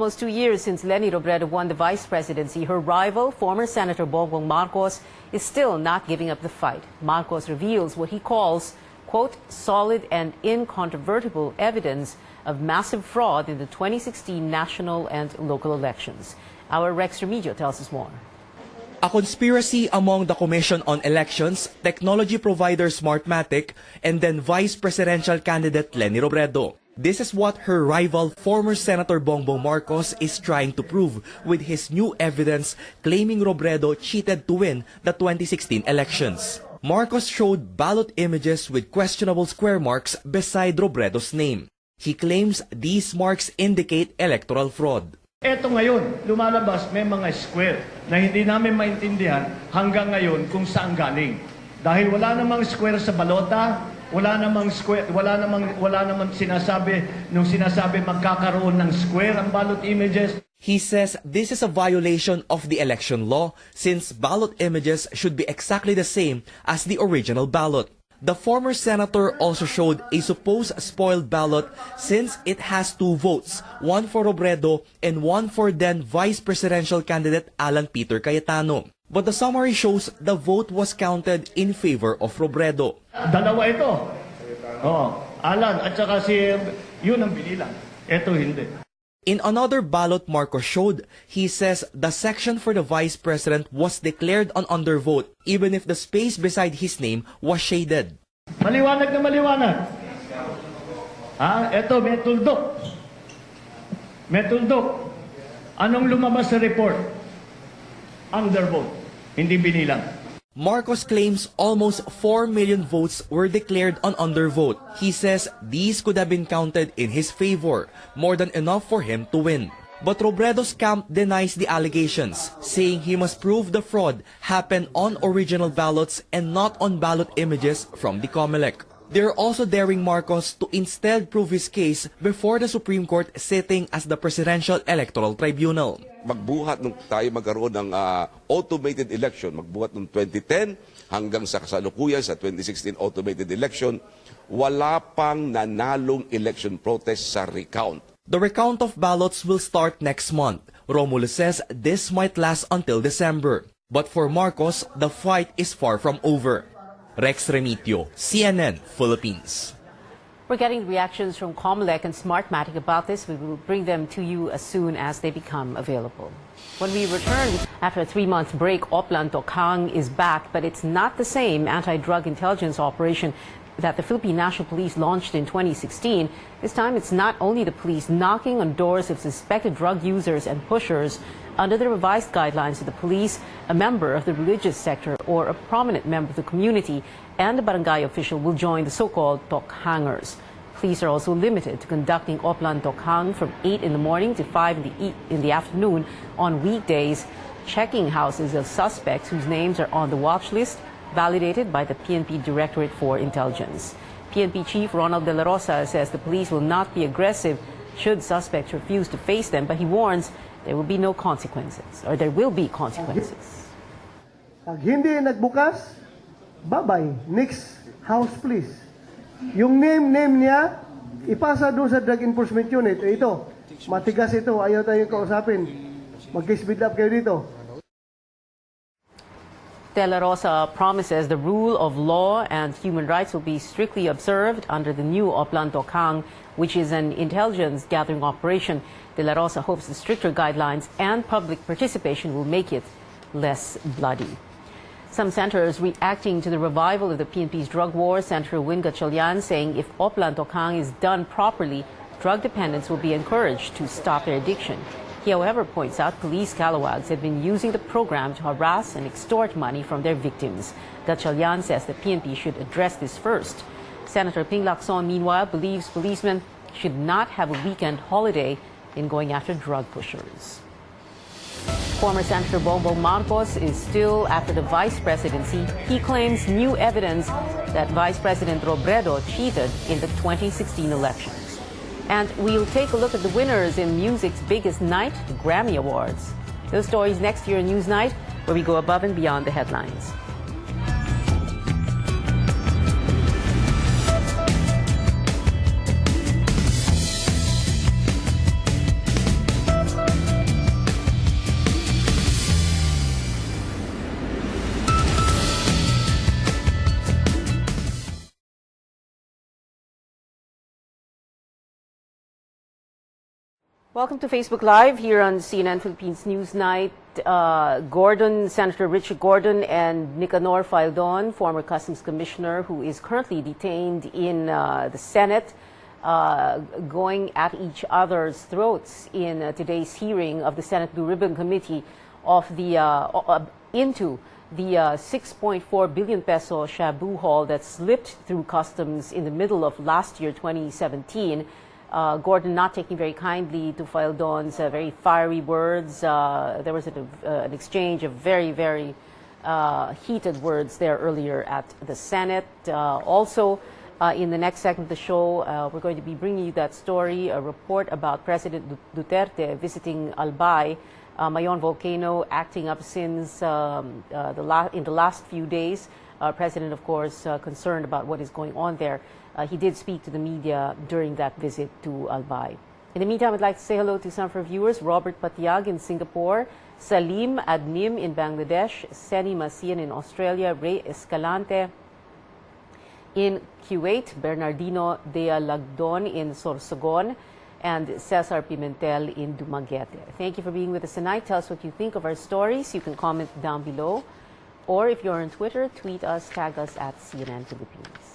almost 2 years since Leni Robredo won the vice presidency, her rival, former Senator Bongbong Marcos, is still not giving up the fight. Marcos reveals what he calls, quote, solid and incontrovertible evidence of massive fraud in the 2016 national and local elections. Our Rex Remigio tells us more. A conspiracy among the Commission on Elections, technology provider Smartmatic, and then vice presidential candidate Leni Robredo. This is what her rival, former Senator Bongbong Marcos, is trying to prove with his new evidence claiming Robredo cheated to win the 2016 elections. Marcos showed ballot images with questionable square marks beside Robredo's name. He claims these marks indicate electoral fraud. Eto ngayon, lumalabas may mga square na hindi namin maintindihan hanggang ngayon kung saan galing. Dahil wala namang square sa balota, wala namang sinasabi magkakaroon ng square ang ballot images. He says this is a violation of the election law since ballot images should be exactly the same as the original ballot. The former senator also showed a supposed spoiled ballot since it has 2 votes, one for Robredo and one for then vice presidential candidate Alan Peter Cayetano. But the summary shows the vote was counted in favor of Robredo. Dalawa ito. Alan at saka yun ang binilang. Ito hindi. In another ballot Marcos showed, he says the section for the vice president was declared an undervote even if the space beside his name was shaded. Maliwanag na maliwanag. Ito may tuldok. May tuldok. Anong lumabas sa report? Undervote. Hindi binilang. Marcos claims almost 4 million votes were declared an undervote. He says these could have been counted in his favor, more than enough for him to win. But Robredo's camp denies the allegations, saying he must prove the fraud happened on original ballots and not on ballot images from the COMELEC. They're also daring Marcos to instead prove his case before the Supreme Court sitting as the Presidential Electoral Tribunal. Magbuhat nung tayo magkaroon ng automated election, magbuhat nung 2010 hanggang sa kasalukuyan sa 2016 automated election, wala pang nanalong election protest sa recount. The recount of ballots will start next month. Romulo says this might last until December. But for Marcos, the fight is far from over. Rex Remigio, CNN, Philippines. We're getting reactions from COMELEC and Smartmatic about this. We will bring them to you as soon as they become available. When we return after a 3-month break, Oplan Tokhang is back, but it's not the same anti-drug intelligence operation that the Philippine National Police launched in 2016. This time, it's not only the police knocking on doors of suspected drug users and pushers. Under the revised guidelines of the police, a member of the religious sector or a prominent member of the community and a barangay official will join the so-called Tokhangers. Police are also limited to conducting Oplan Tokhang from 8 in the morning to 5 in the afternoon on weekdays, checking houses of suspects whose names are on the watch list, validated by the PNP Directorate for Intelligence. PNP Chief Ronald De La Rosa says the police will not be aggressive should suspects refuse to face them, but he warns there will be no consequences, or there will be consequences. Pag hindi nagbukas, bye-bye. Next house, please. Yung name niya, ipasa doon sa Drug Enforcement Unit. Ito, matigas ito. Ayaw tayong kausapin. Mag-speed up kayo dito. De La Rosa promises the rule of law and human rights will be strictly observed under the new Oplan Tokhang, which is an intelligence gathering operation. De La Rosa hopes the stricter guidelines and public participation will make it less bloody. Some senators reacting to the revival of the PNP's drug war, Senator Win Gatchalian saying if Oplan Tokhang is done properly, drug dependents will be encouraged to stop their addiction. He, however, points out police calawags have been using the program to harass and extort money from their victims. Gatchalian says the PNP should address this first. Senator Ping Lacson, meanwhile, believes policemen should not have a weekend holiday in going after drug pushers. Former Senator Bongbong Marcos is still after the vice presidency. He claims new evidence that Vice President Robredo cheated in the 2016 elections. And we'll take a look at the winners in music's biggest night, the Grammy Awards. Those stories next year on Newsnight, where we go above and beyond the headlines. Welcome to Facebook Live here on CNN Philippines Newsnight. Senator Richard Gordon and Nicanor Faildon, former Customs Commissioner who is currently detained in the Senate, going at each other's throats in today's hearing of the Senate Blue Ribbon Committee into the 6.4 billion peso Shabu haul that slipped through customs in the middle of last year, 2017. Gordon not taking very kindly to Faildon's very fiery words. There was an exchange of very, very heated words there earlier at the Senate. Also, in the next segment of the show, we're going to be bringing you that story, a report about President Duterte visiting Albay, Mayon volcano acting up since in the last few days. President, of course, concerned about what is going on there. He did speak to the media during that visit to Albay. In the meantime, I'd like to say hello to some of our viewers. Robert Patiag in Singapore, Salim Adnim in Bangladesh, Seni Masian in Australia, Ray Escalante in Kuwait, Bernardino de Lagdon in Sorsogon, and Cesar Pimentel in Dumaguete. Thank you for being with us tonight. Tell us what you think of our stories. You can comment down below. Or if you're on Twitter, tweet us, tag us at CNN Philippines.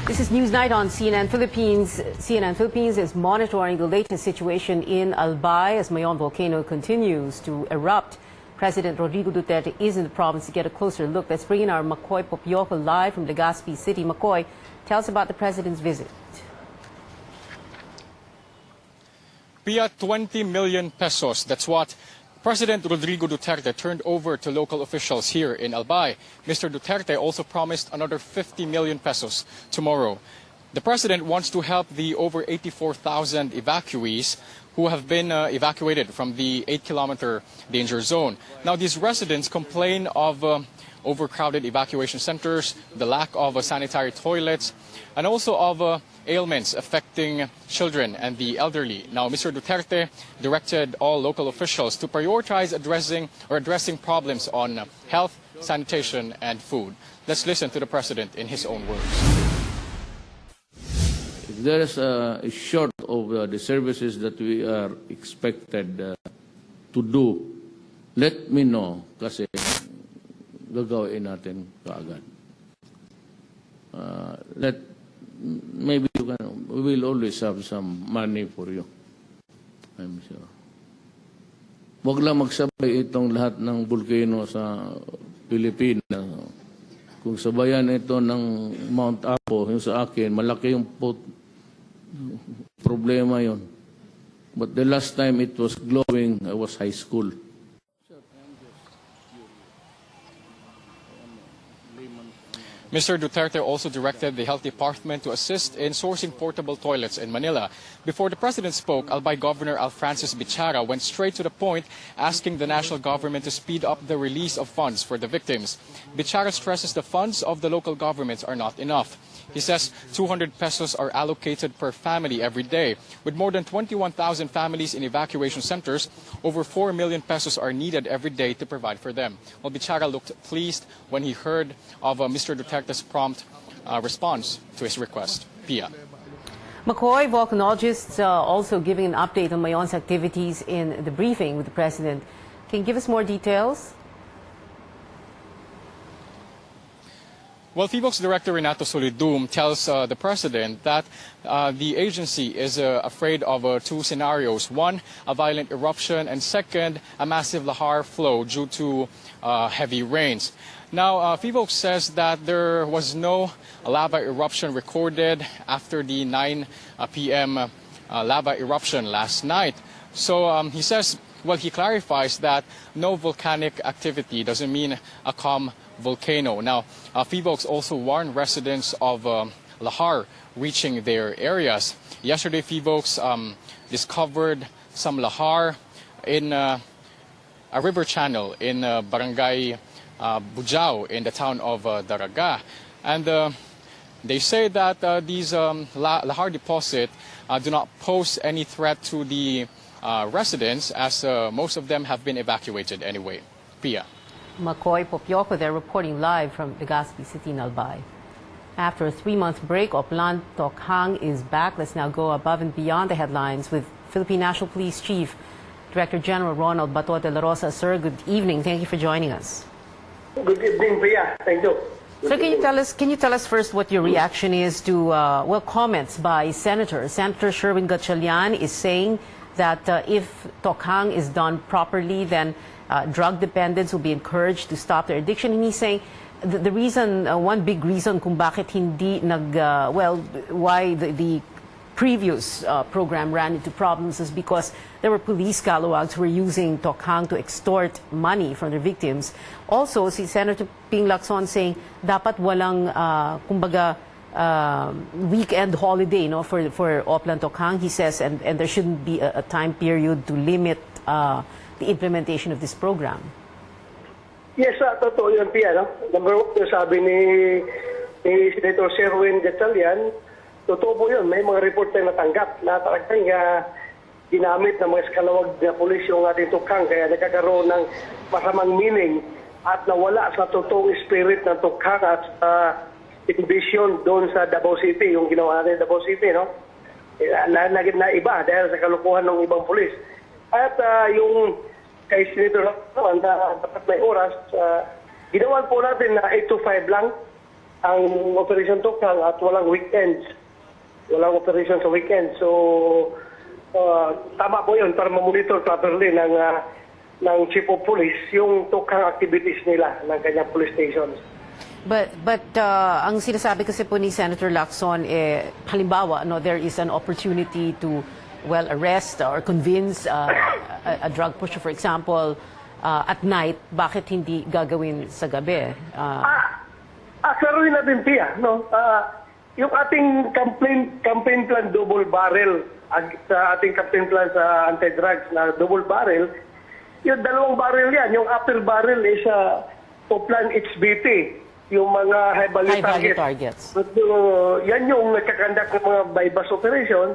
This is Newsnight on CNN Philippines. CNN Philippines is monitoring the latest situation in Albay as Mayon volcano continues to erupt. President Rodrigo Duterte is in the province to get a closer look. Let's bring in our Makoy Popioco live from Legazpi City. Makoy, tell us about the president's visit. Pia, 20 million pesos. That's what President Rodrigo Duterte turned over to local officials here in Albay. Mr. Duterte also promised another 50 million pesos tomorrow. The president wants to help the over 84,000 evacuees who have been evacuated from the 8-kilometer danger zone. Now, these residents complain of overcrowded evacuation centers, the lack of sanitary toilets, and also of ailments affecting children and the elderly. Now, Mr. Duterte directed all local officials to prioritize addressing problems on health, sanitation, and food. Let's listen to the president in his own words. If there is a short of the services that we are expected to do, let me know kasi gagawin natin kaagad. Maybe we will always have some money for you. I'm sure. Huwag lang magsabay itong lahat ng volcano sa Pilipinas. Kung sabayan ito ng Mount Apo, yung sa akin, malaki yung problema yon. But the last time it was glowing, I was high school. Mr. Duterte also directed the Health Department to assist in sourcing portable toilets in Manila. Before the president spoke, Albay Governor Alfrancis Bichara went straight to the point, asking the national government to speed up the release of funds for the victims. Bichara stresses the funds of the local governments are not enough. He says 200 pesos are allocated per family every day. With more than 21,000 families in evacuation centers, over 4 million pesos are needed every day to provide for them. Well, Bichara looked pleased when he heard of Mr. Duterte's prompt response to his request. Pia. McCoy, volcanologists also giving an update on Mayon's activities in the briefing with the president. Can you give us more details? Well, PHIVOLCS Director Renato Solidum tells the president that the agency is afraid of two scenarios. One, a violent eruption, and second, a massive lahar flow due to heavy rains. Now, PHIVOLCS says that there was no lava eruption recorded after the 9 p.m. Lava eruption last night. So he says Well, he clarifies that no volcanic activity doesn't mean a calm volcano. Now, PHIVOLCS also warned residents of lahar reaching their areas. Yesterday, PHIVOLCS discovered some lahar in a river channel in Barangay Bujao in the town of Daraga. And they say that these lahar deposit do not pose any threat to the residents, as most of them have been evacuated anyway. Pia. McCoy Popioko there reporting live from Legazpi City in Albay. After a 3-month break, Oplan Tokhang is back. Let's now go above and beyond the headlines with Philippine National Police Chief Director General Ronald Bato de la Rosa. Sir, good evening. Thank you for joining us. Good evening, Pia. Thank you. So can you tell us first what your reaction is to comments by Senator Sherwin Gatchalian is saying that if Tokhang is done properly, then drug dependents will be encouraged to stop their addiction. And he's saying the reason, one big reason kung bakit hindi why the previous program ran into problems is because there were police calawags who were using Tokhang to extort money from their victims. Also, si Senator Ping Lacson saying dapat walang weekend holiday, no, for Oplan Tokhang, he says, and there shouldn't be a time period to limit the implementation of this program. Yes, totoo yun, Pia. No? Number one, yung sabi ni Senator Sherwin Gatchalian, totoo po yun. May mga report na natanggap na talagang ginamit ng mga eskalawag na pulis yung ating Tokhang, kaya nagkakaroon ng masamang meaning at nawala sa totoong spirit ng Tokhang at invision doon sa Davao City, yung ginawa natin Davao City, no? Na iba dahil sa kalukuhan ng ibang pulis. At yung kay Senator naman na dapat may oras, ginawan po natin na 8 to 5 lang ang Operation Tokhang at walang weekends. Walang operation sa weekend. So, tama po yun para ma-monitor properly ng Chief of Police yung Tokhang activities nila ng kanyang police stations. But ang sinasabi kasi po ni Senator Lacson, halimbawa, no, there is an opportunity to arrest or convince a drug pusher, for example, at night. Bakit hindi gagawin sa gabi? Klaruhin natin, Pia, no? Yung ating campaign plan double barrel, sa ating campaign plan sa anti-drugs na double barrel, yung dalawang barrel yan. Yung upper barrel is Oplan HBT, yung mga high value targets. Yan yung nagkakandak ng mga bypass operation.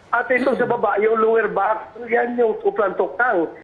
At itong sa baba, yung lower back, yan yung Oplan Tokhang.